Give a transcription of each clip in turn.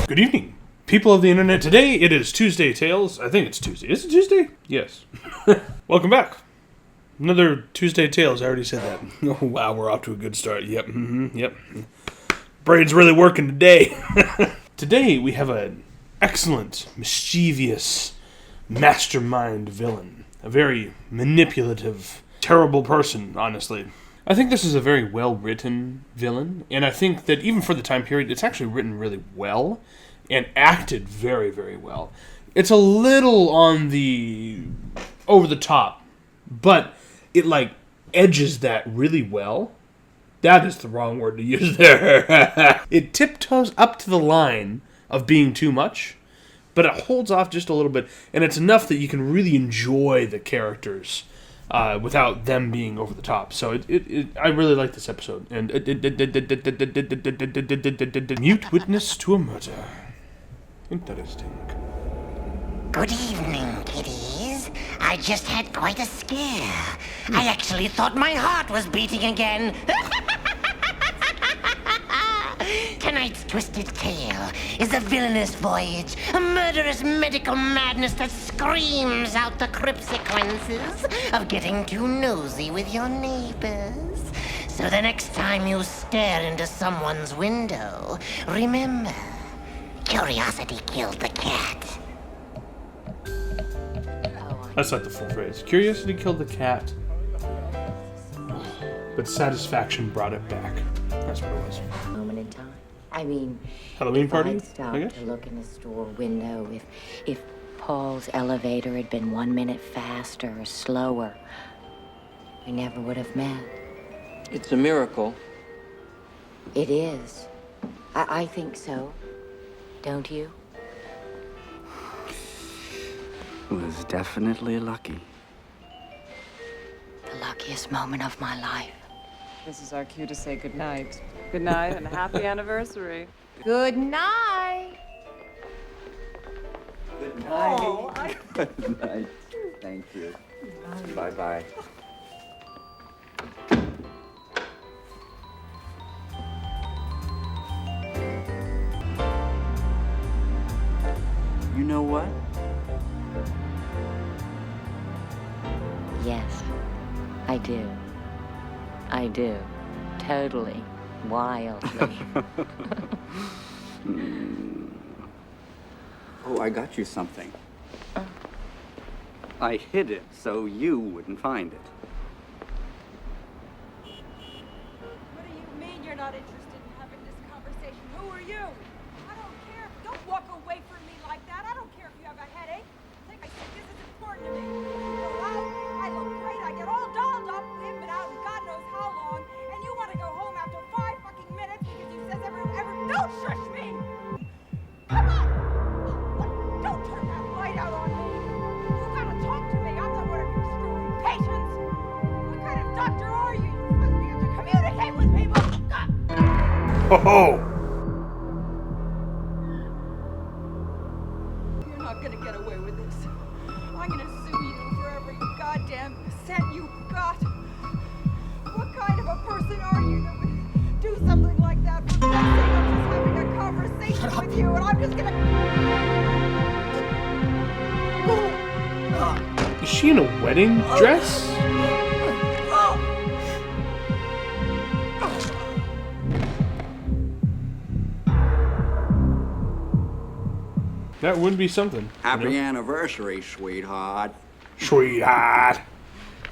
Good evening, people of the internet. Today it is Tuesday Tales. I think it's Tuesday. Is it Tuesday? Yes. Welcome back. Another Tuesday Tales. I already said that. Oh, wow, we're off to a good start. Yep. Yep. Brain's really working today. Today we have an excellent, mischievous, mastermind villain. A very manipulative, terrible person, honestly. I think this is a very well-written villain, and I think that even for the time period, it's actually written really well and acted very, very well. It's a little on the over the top, but it edges that really well. That is the wrong word to use there. It tiptoes up to the line of being too much, but it holds off just a little bit, and it's enough that you can really enjoy the characters without them being over the top. So I really like this episode. And mute witness to a murder. Interesting. Good evening, kiddies. I just had quite a scare. I actually thought my heart was beating again. Tonight's twisted tale is a villainous voyage, a murderous medical madness that screams out the Crypt sequences of getting too nosy with your neighbors. So the next time you stare into someone's window, remember, curiosity killed the cat. That's not the full phrase. Curiosity killed the cat, but satisfaction brought it back. That's what it was. Moment in time. I mean, Halloween party, I'd stopped to look in the store window, if Paul's elevator had been 1 minute faster or slower, we never would have met. It's a miracle. It is. I think so. Don't you? Was definitely lucky. The luckiest moment of my life. This is our cue to say goodnight. Good night and happy anniversary. Good night. Good night. Good night. Thank you. Bye-bye. You know what? Yes, I do. I do. Totally. Wildly. Oh, I got you something. I hid it so you wouldn't find it. What do you mean you're not interested in having this conversation? Who are you? I don't care. Don't walk away from me like that. I don't care if you have a headache. I think this is important to me. You go out, I look great, I get all dolled up, we haven't been out in God knows how long, and you want to go home after 5 fucking minutes because you says ever, don't shush me! Come on! Don't turn that light out on me! You gotta talk to me, I'm not one of your screwy patients! What kind of doctor are you? You're supposed to be able to communicate with people! God. Ho ho! You're not gonna get away with this. I'm gonna sue you for every goddamn cent you got. What kind of a person are you that would do something like that for nothing? I'm just having a conversation with you, and I'm just gonna. Is she in a wedding dress? That would be something. Happy anniversary, sweetheart. Sweetheart.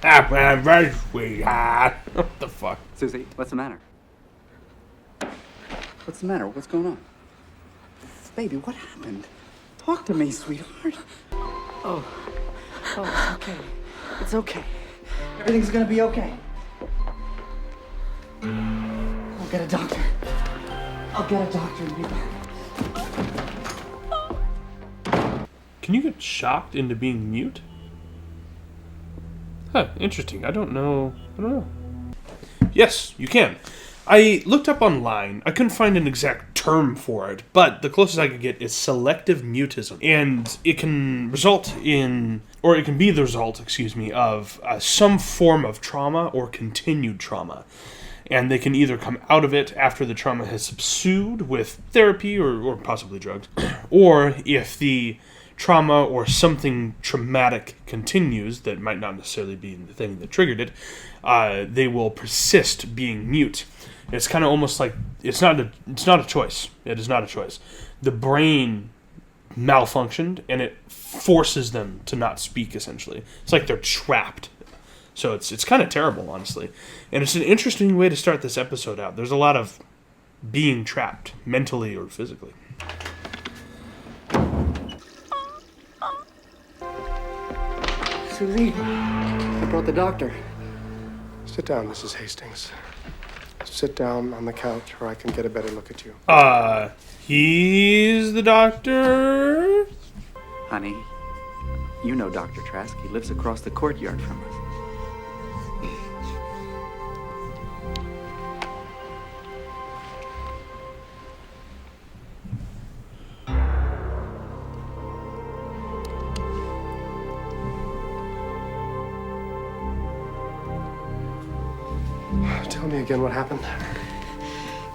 Happy anniversary, sweetheart. What the fuck? Susie, what's the matter? What's the matter? What's going on? Baby, what happened? Talk to me, sweetheart. Oh, it's okay. It's okay. Everything's gonna be okay. I'll get a doctor. I'll get a doctor and be back. Can you get shocked into being mute? Huh, interesting. I don't know. Yes, you can. I looked up online. I couldn't find an exact term for it, but the closest I could get is selective mutism. And it can result in, or it can be the result, of some form of trauma or continued trauma. and they can either come out of it after the trauma has subsided with therapy or possibly drugs, or if the trauma or something traumatic continues that might not necessarily be the thing that triggered it, they will persist being mute. It's kind of almost like it's not a choice. It is not a choice. The brain malfunctioned, and it forces them to not speak, essentially. It's like they're trapped. So it's kind of terrible, honestly. And it's an interesting way to start this episode out. There's a lot of being trapped, mentally or physically. Susie, I brought the doctor. Sit down, Mrs. Hastings. Sit down on the couch where I can get a better look at you. He's the doctor? Honey, you know Dr. Trask. He lives across the courtyard from us. Tell me again what happened.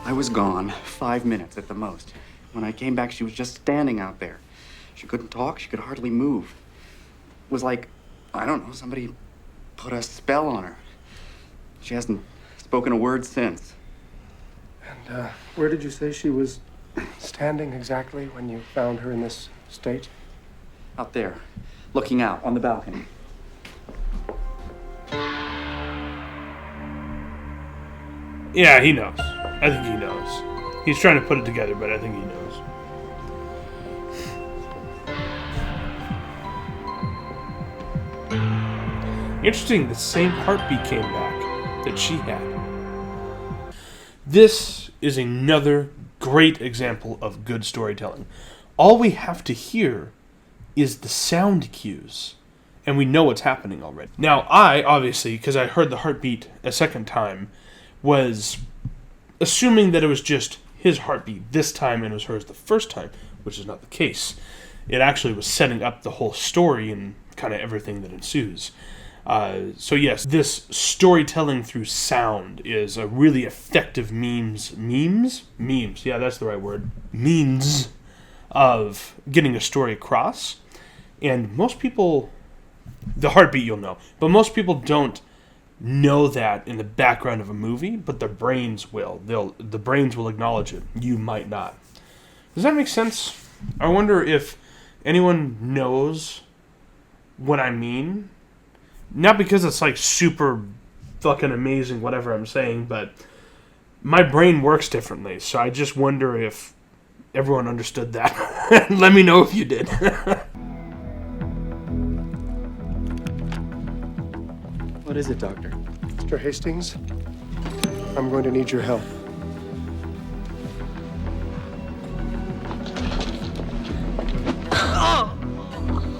I was gone 5 minutes at the most. When I came back, she was just standing out there. She couldn't talk. She could hardly move. It was like, I don't know, somebody put a spell on her. She hasn't spoken a word since. And where did you say she was standing exactly when you found her in this state? Out there, looking out on the balcony. Yeah, he knows. I think he knows. He's trying to put it together, but I think he knows. Interesting, the same heartbeat came back that she had. This is another great example of good storytelling. All we have to hear is the sound cues, and we know what's happening already. Now, I, obviously, because I heard the heartbeat a second time, was assuming that it was just his heartbeat this time and it was hers the first time, which is not the case. It actually was setting up the whole story and kind of everything that ensues. So yes, this storytelling through sound is a really effective means, yeah, that's the right word, means of getting a story across. And most people, the heartbeat you'll know, but most people don't know that in the background of a movie, but their brains will. The brains will acknowledge it. You might not. Does that make sense? I wonder if anyone knows what I mean. Not because it's like super fucking amazing, whatever I'm saying, but my brain works differently, so I just wonder if everyone understood that. Let me know if you did. What is it, Doctor? Mr. Hastings, I'm going to need your help.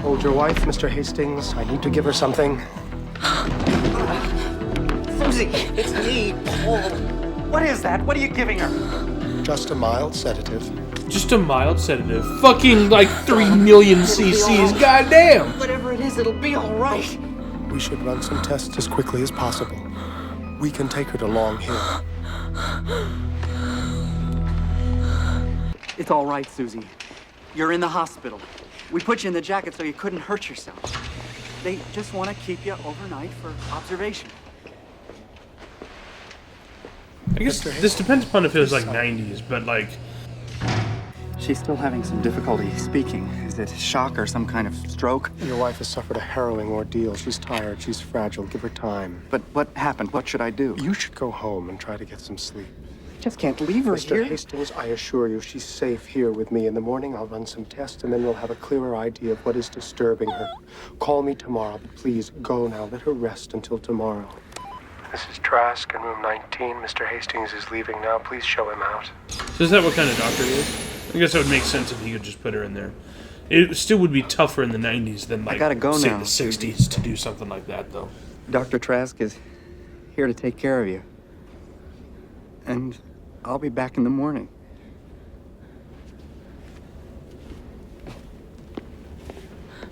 Hold your wife, Mr. Hastings. I need to give her something. Susie, it's me, Paul. What is that? What are you giving her? Just a mild sedative. Just a mild sedative. Fucking like 3 million cc's. Goddamn. Whatever it is, it'll be all right. We should run some tests as quickly as possible. We can take her to Long Hill. It's all right, Susie. You're in the hospital. We put you in the jacket so you couldn't hurt yourself. They just want to keep you overnight for observation. I guess this depends upon if it was like 90s, but like... She's still having some difficulty speaking. Is it shock or some kind of stroke? Your wife has suffered a harrowing ordeal. She's tired. She's fragile. Give her time. But what happened? What should I do? You should go home and try to get some sleep. Just can't leave her Mr. here. Hastings, I assure you, she's safe here with me. In the morning, I'll run some tests, and then you'll have a clearer idea of what is disturbing her. Call me tomorrow, but please go now. Let her rest until tomorrow. This is Trask in room 19. Mr. Hastings is leaving now. Please show him out. So is that what kind of doctor he is? I guess that would make sense if he could just put her in there. It still would be tougher in the 90s than, like, gotta go say, now, the 60s to do something like that, though. Dr. Trask is here to take care of you. And I'll be back in the morning.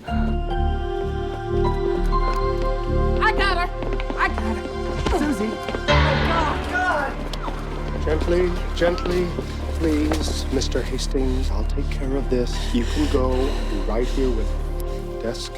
I got her! I got her! Susie! Oh, God! Gently, gently, please, Mr. Hastings. I'll take care of this. You can go. I'll be right here with you. Desk.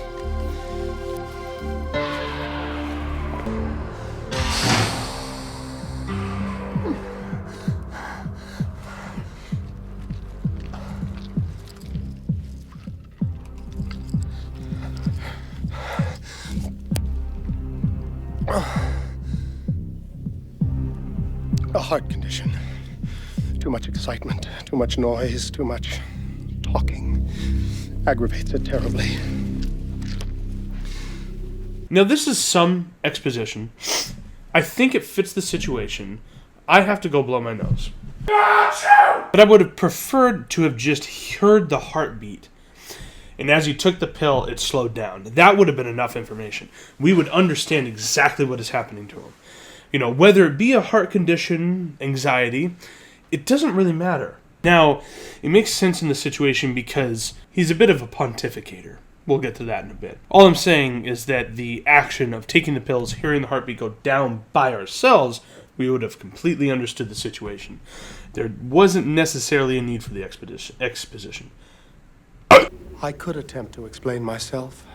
A heart condition. Too much excitement, too much noise, too much talking. Aggravates it terribly. Now, this is some exposition. I think it fits the situation. I have to go blow my nose. But I would have preferred to have just heard the heartbeat. And as he took the pill, it slowed down. That would have been enough information. We would understand exactly what is happening to him. You know, whether it be a heart condition, anxiety, it doesn't really matter. Now, it makes sense in the situation because he's a bit of a pontificator. We'll get to that in a bit. All I'm saying is that the action of taking the pills, hearing the heartbeat go down by ourselves, we would have completely understood the situation. There wasn't necessarily a need for the exposition. I could attempt to explain myself.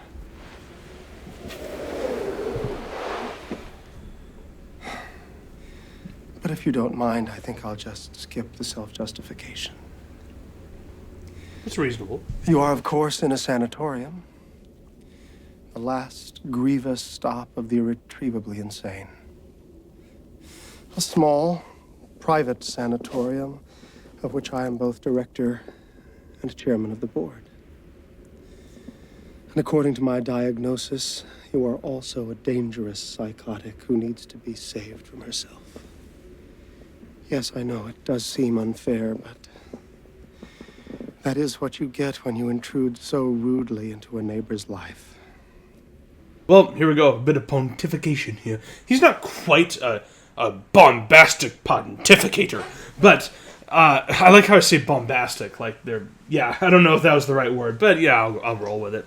But if you don't mind, I think I'll just skip the self-justification. It's reasonable. You are, of course, in a sanatorium. The last grievous stop of the irretrievably insane. A small, private sanatorium of which I am both director and chairman of the board. And according to my diagnosis, you are also a dangerous psychotic who needs to be saved from herself. Yes, I know, it does seem unfair, but that is what you get when you intrude so rudely into a neighbor's life. Well, here we go. A bit of pontification here. He's not quite a bombastic pontificator, but I like how I say bombastic. Like they're, yeah, I don't know if that was the right word, but yeah, I'll roll with it.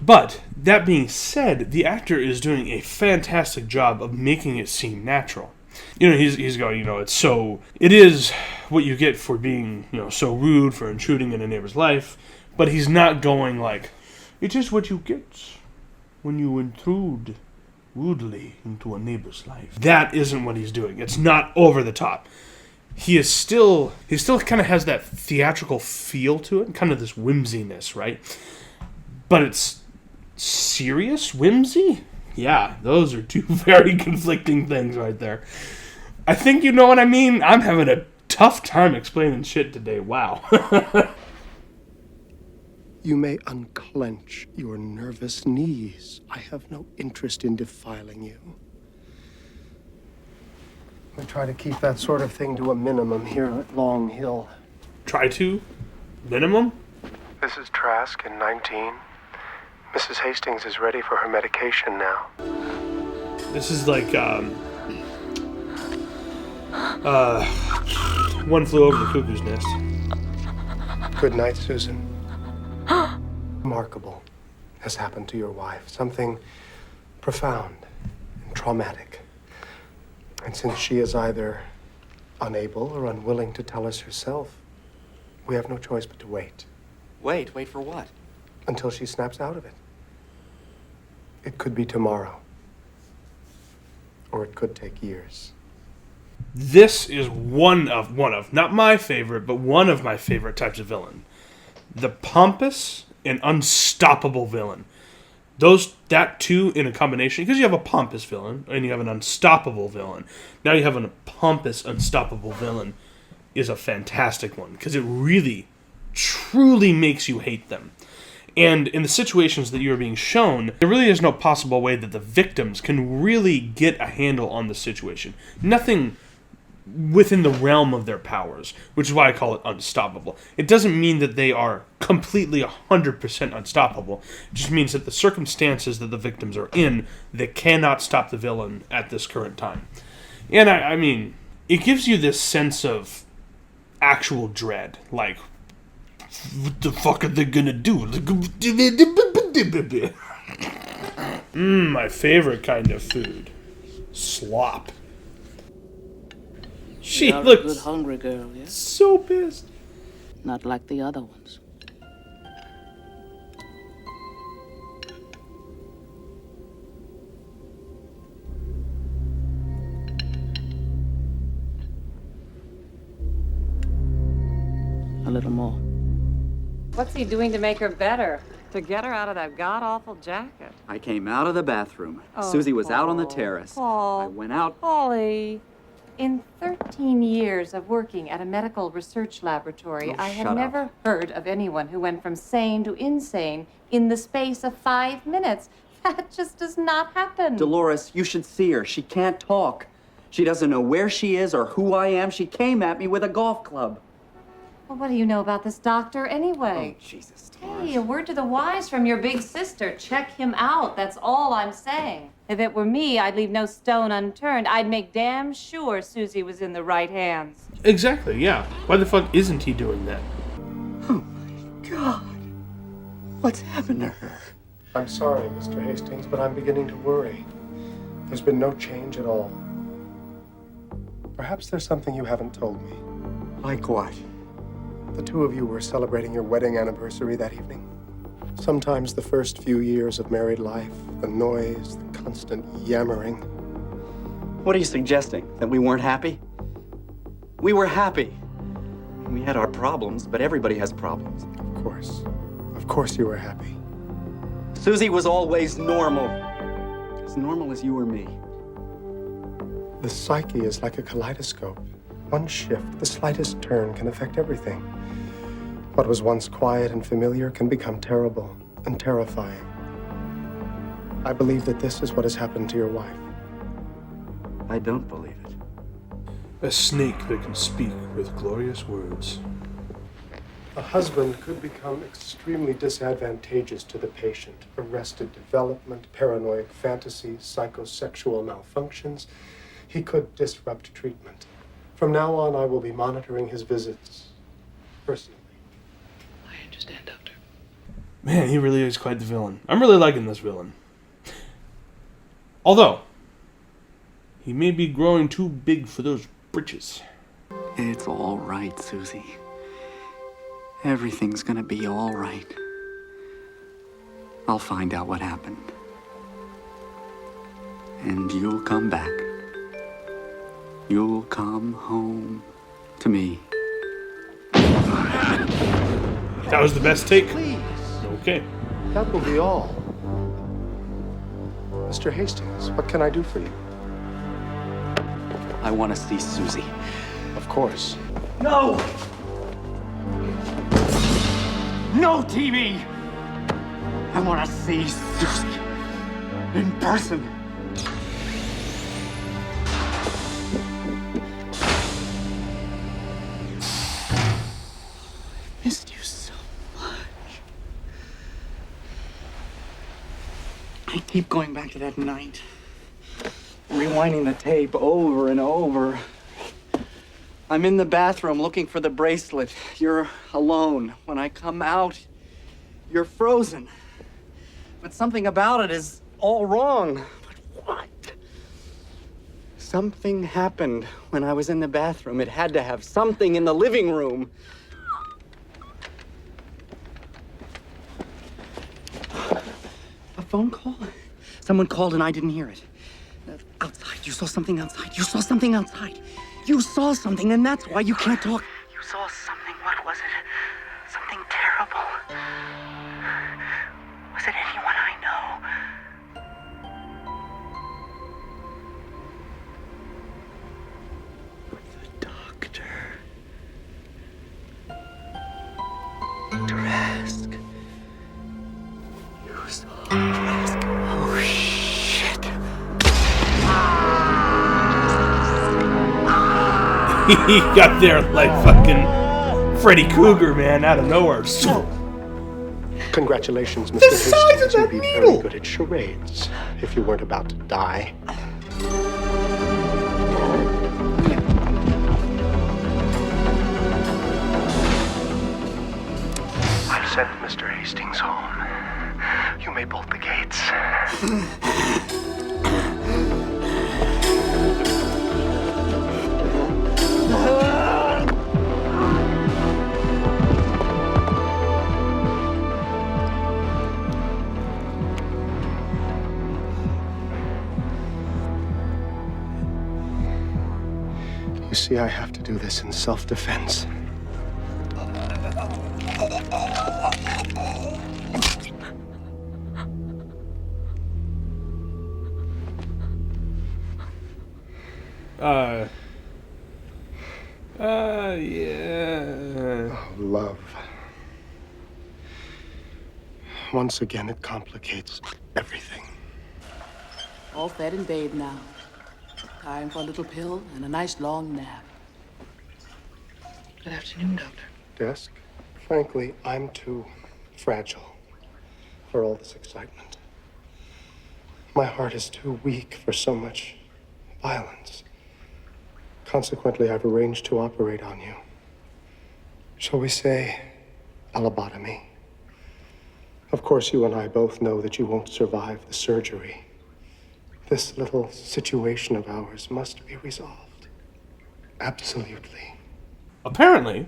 But, that being said, the actor is doing a fantastic job of making it seem natural. You know, he's going, you know, it is what you get for being, you know, so rude, for intruding in a neighbor's life, but he's not going like, it is what you get when you intrude rudely into a neighbor's life. That isn't what he's doing. It's not over the top. He still kind of has that theatrical feel to it, kind of this whimsiness, right? But it's serious whimsy? Yeah, those are two very conflicting things right there. I think you know what I mean. I'm having a tough time explaining shit today. Wow. You may unclench your nervous knees. I have no interest in defiling you. I try to keep that sort of thing to a minimum here at Long Hill. Try to? Minimum? This is Trask in 19. Mrs. Hastings is ready for her medication now. This is like, One Flew Over the Cuckoo's Nest. Good night, Susan. Remarkable has happened to your wife. Something profound and traumatic. And since she is either unable or unwilling to tell us herself, we have no choice but to wait. Wait for what? Until she snaps out of it. It could be tomorrow. Or it could take years. This is one of, not my favorite, but one of my favorite types of villain. The pompous and unstoppable villain. That two in a combination, because you have a pompous villain and you have an unstoppable villain. Now you have a pompous, unstoppable villain is a fantastic one, because it really, truly makes you hate them. And in the situations that you're being shown, there really is no possible way that the victims can really get a handle on the situation. Nothing within the realm of their powers, which is why I call it unstoppable. It doesn't mean that they are completely 100% unstoppable. It just means that the circumstances that the victims are in, they cannot stop the villain at this current time. And I mean, it gives you this sense of actual dread, like, what the fuck are they gonna do? My favorite kind of food. slop. She You're a looks good hungry girl, yes? so pissed. Not like the other ones. A little more. What's he doing to make her better? To get her out of that god-awful jacket? I came out of the bathroom. Oh, Susie was out on the Paul. terrace. Paul. I went out. Polly, in 13 years of working at a medical research laboratory, Oh, I shut have up. never heard of anyone who went from sane to insane in the space of 5 minutes. That just does not happen. Dolores, you should see her. She can't talk. She doesn't know where she is or who I am. She came at me with a golf club. Well, what do you know about this doctor anyway? Oh, Jesus. Hey, a word to the wise from your big sister. Check him out. That's all I'm saying. If it were me, I'd leave no stone unturned. I'd make damn sure Susie was in the right hands. Exactly, yeah. Why the fuck isn't he doing that? Oh, my God. What's happened to her? I'm sorry, Mr. Hastings, but I'm beginning to worry. There's been no change at all. Perhaps there's something you haven't told me. Like what? The two of you were celebrating your wedding anniversary that evening. Sometimes the first few years of married life, the noise, the constant yammering. What are you suggesting? That we weren't happy? We were happy. We had our problems, but everybody has problems. Of course. Of course you were happy. Susie was always normal. As normal as you or me. The psyche is like a kaleidoscope. One shift, the slightest turn can affect everything. What was once quiet and familiar can become terrible and terrifying. I believe that this is what has happened to your wife. I don't believe it. A snake that can speak with glorious words. A husband could become extremely disadvantageous to the patient. Arrested development, paranoid fantasies, psychosexual malfunctions. He could disrupt treatment. From now on, I will be monitoring his visits personally. I understand, Doctor. Man, he really is quite the villain. I'm really liking this villain. Although, he may be growing too big for those britches. It's all right, Susie. Everything's gonna be all right. I'll find out what happened. And you'll come back. You'll come home to me. That was the best take? Please. Okay. That will be all. Mr. Hastings, what can I do for you? I want to see Susie. Of course. No! No TV! I want to see Susie in person. I missed you so much. I keep going back to that night, rewinding the tape over and over. I'm in the bathroom looking for the bracelet. You're alone. When I come out, you're frozen. But something about it is all wrong. But what? Something happened when I was in the bathroom. It had to have something in the living room. A phone call? Someone called and I didn't hear it. Outside. You saw something outside. You saw something outside. You saw something, and that's why you can't talk. You saw something. What was it? Something terrible. Was it anyone I know? The doctor. Trask. You saw Trask. Oh, shit. He got there like fucking Freddy Krueger, man, out of nowhere. Congratulations, Mr. The size of Hastings. that You'd be needle! very good at charades if you weren't about to die. I've sent Mr. Hastings home. You may bolt the gates. see I have to do this in self-defense. Yeah. Oh, love. Once again, it complicates everything. All fed and bathed now. Time for a little pill and a nice long nap. Good afternoon, Doctor. Desk? Frankly, I'm too fragile for all this excitement. My heart is too weak for so much violence. Consequently, I've arranged to operate on you. Shall we say, a lobotomy? Of course, you and I both know that you won't survive the surgery. This little situation of ours must be resolved. Absolutely. Apparently,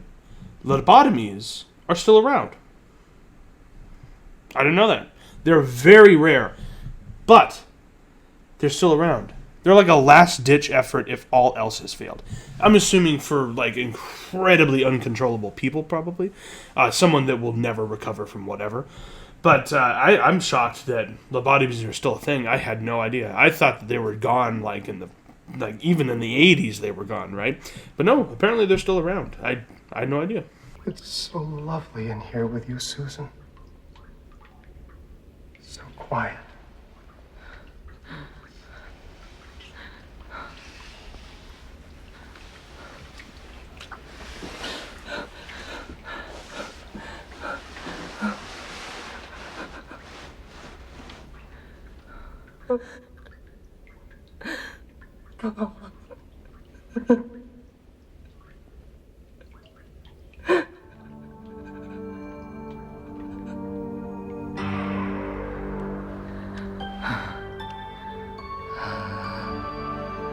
lobotomies are still around. I didn't know that. They're very rare, but they're still around. They're like a last-ditch effort if all else has failed. I'm assuming for like incredibly uncontrollable people, probably. Someone that will never recover from whatever. But I'm shocked that lobotomies are still a thing. I had no idea. I thought that they were gone even in the 80s they were gone, right? But no, apparently they're still around. I had no idea. It's so lovely in here with you, Susan. So quiet.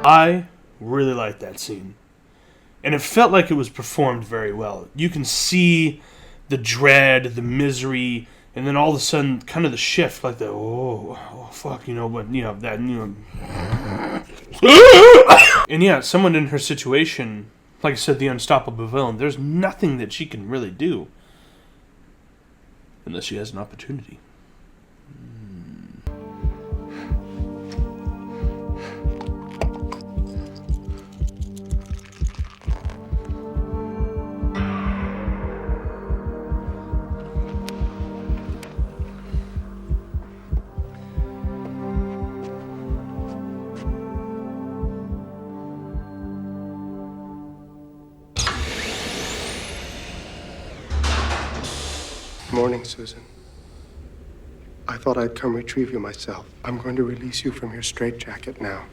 I really liked that scene. And it felt like it was performed very well. You can see the dread, the misery, and then all of a sudden, kind of the shift, like the, oh fuck, that. And yeah, someone in her situation, like I said, the unstoppable villain, there's nothing that she can really do. Unless she has an opportunity. Morning, Susan. I thought I'd come retrieve you myself. I'm going to release you from your straitjacket now.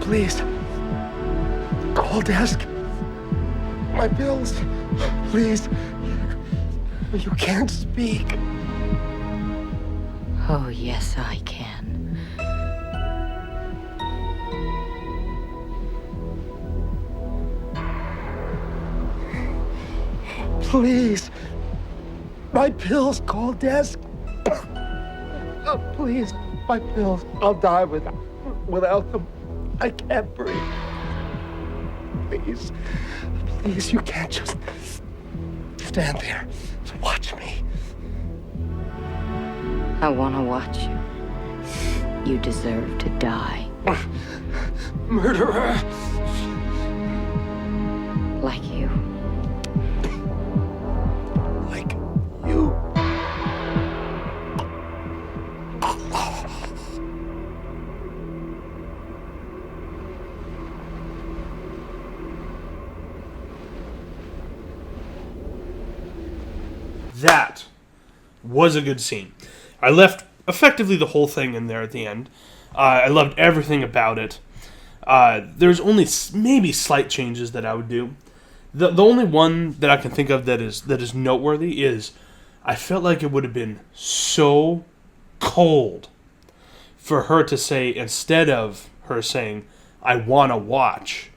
Please. Call desk. My bills. Please. You can't speak. Oh, yes, I can. Please. My pills. Call desk. Oh, please. My pills. I'll die without them. I can't breathe. Please. Please, you can't just stand there. Watch me. I want to watch you. You deserve to die. Murderer! Like you. Like you. That was a good scene. I left effectively the whole thing in there at the end. I loved everything about it. There's only maybe slight changes that I would do. The only one that I can think of that is noteworthy is I felt like it would have been so cold for her to say, instead of her saying, I want to watch,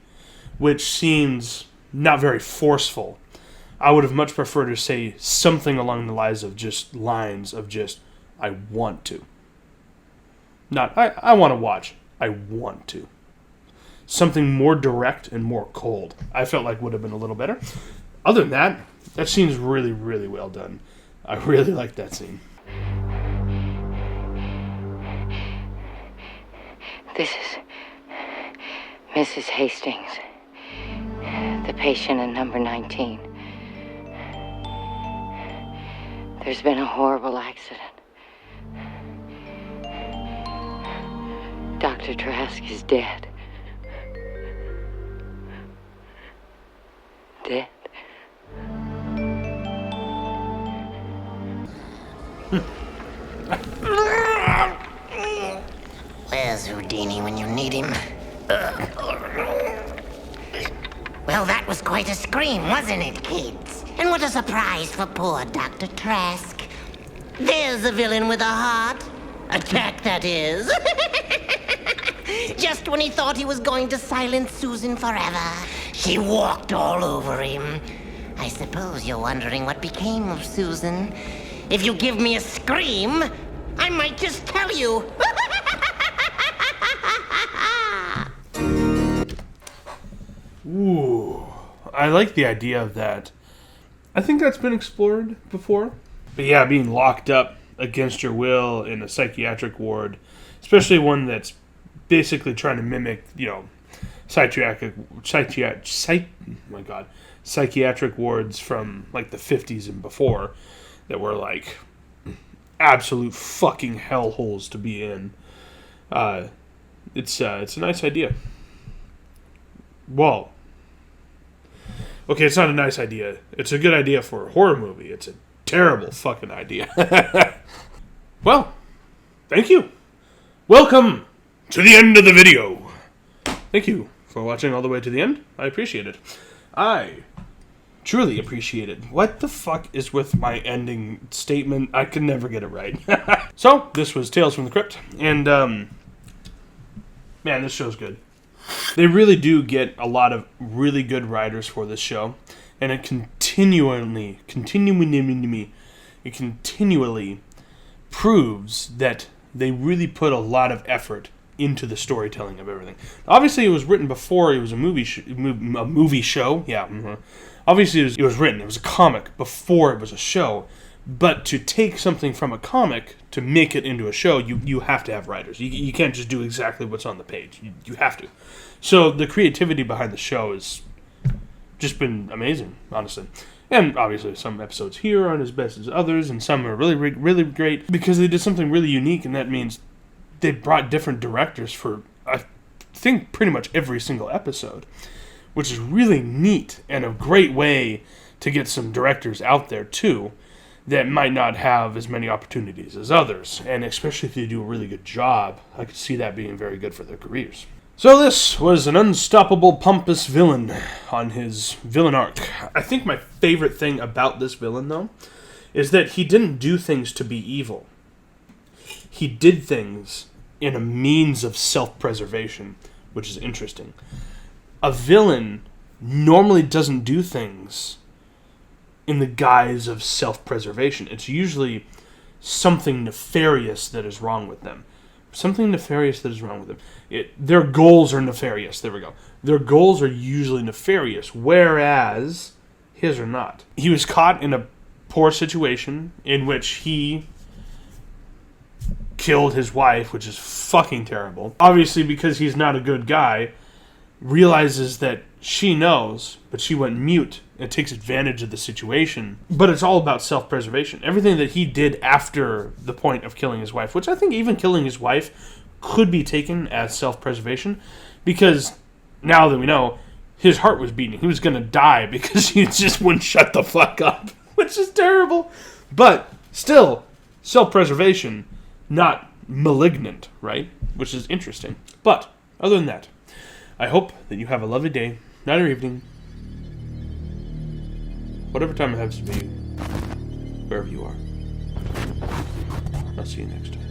which seems not very forceful. I would have much preferred to say something along the lines of just I want to. Not, I want to watch. I want to. Something more direct and more cold. I felt like would have been a little better. Other than that, that scene's really, really well done. I really like that scene. This is Mrs. Hastings, the patient in number 19. There's been a horrible accident. Dr. Trask is dead. Dead. Where's Houdini when you need him? Well, that was quite a scream, wasn't it, kids? And what a surprise for poor Dr. Trask. There's a villain with a heart. Attack, that is. Just when he thought he was going to silence Susan forever, she walked all over him. I suppose you're wondering what became of Susan. If you give me a scream, I might just tell you. Ooh, I like the idea of that. I think that's been explored before. But yeah, being locked up against your will in a psychiatric ward, especially one that's basically trying to mimic, psychiatric wards from like the 50s and before that were like absolute fucking hellholes to be in. It's a nice idea. Well, okay, it's not a nice idea. It's a good idea for a horror movie. It's a terrible fucking idea. Well, thank you. Welcome to the end of the video. Thank you for watching all the way to the end. I appreciate it. I truly appreciate it. What the fuck is with my ending statement? I can never get it right. So, this was Tales from the Crypt. And, man, this show's good. They really do get a lot of really good writers for this show. And it continually proves that they really put a lot of effort into the storytelling of everything. Obviously, it was written before it was a movie show. Yeah. Mm-hmm. Obviously, it was written. It was a comic before it was a show. But to take something from a comic to make it into a show, you have to have writers. You can't just do exactly what's on the page. You have to. So the creativity behind the show has just been amazing, honestly. And obviously some episodes here aren't as best as others, and some are really, really great because they did something really unique, and that means they brought different directors for, I think, pretty much every single episode, which is really neat and a great way to get some directors out there, too, that might not have as many opportunities as others. And especially if they do a really good job, I could see that being very good for their careers. So this was an unstoppable, pompous villain on his villain arc. I think my favorite thing about this villain, though, is that he didn't do things to be evil. He did things in a means of self-preservation, which is interesting. A villain normally doesn't do things in the guise of self-preservation. It's usually something nefarious that is wrong with them. something nefarious that is wrong with him. Their goals are nefarious. There we go. Their goals are usually nefarious, whereas his are not. He was caught in a poor situation in which he killed his wife, which is fucking terrible. Obviously, because he's not a good guy, realizes that she knows, but she went mute and takes advantage of the situation. But it's all about self-preservation. Everything that he did after the point of killing his wife, which I think even killing his wife could be taken as self-preservation, because now that we know, his heart was beating. He was going to die because he just wouldn't shut the fuck up, which is terrible. But still, self-preservation, not malignant, right? Which is interesting. But other than that, I hope that you have a lovely day, night or evening, whatever time it happens to be, wherever you are. I'll see you next time.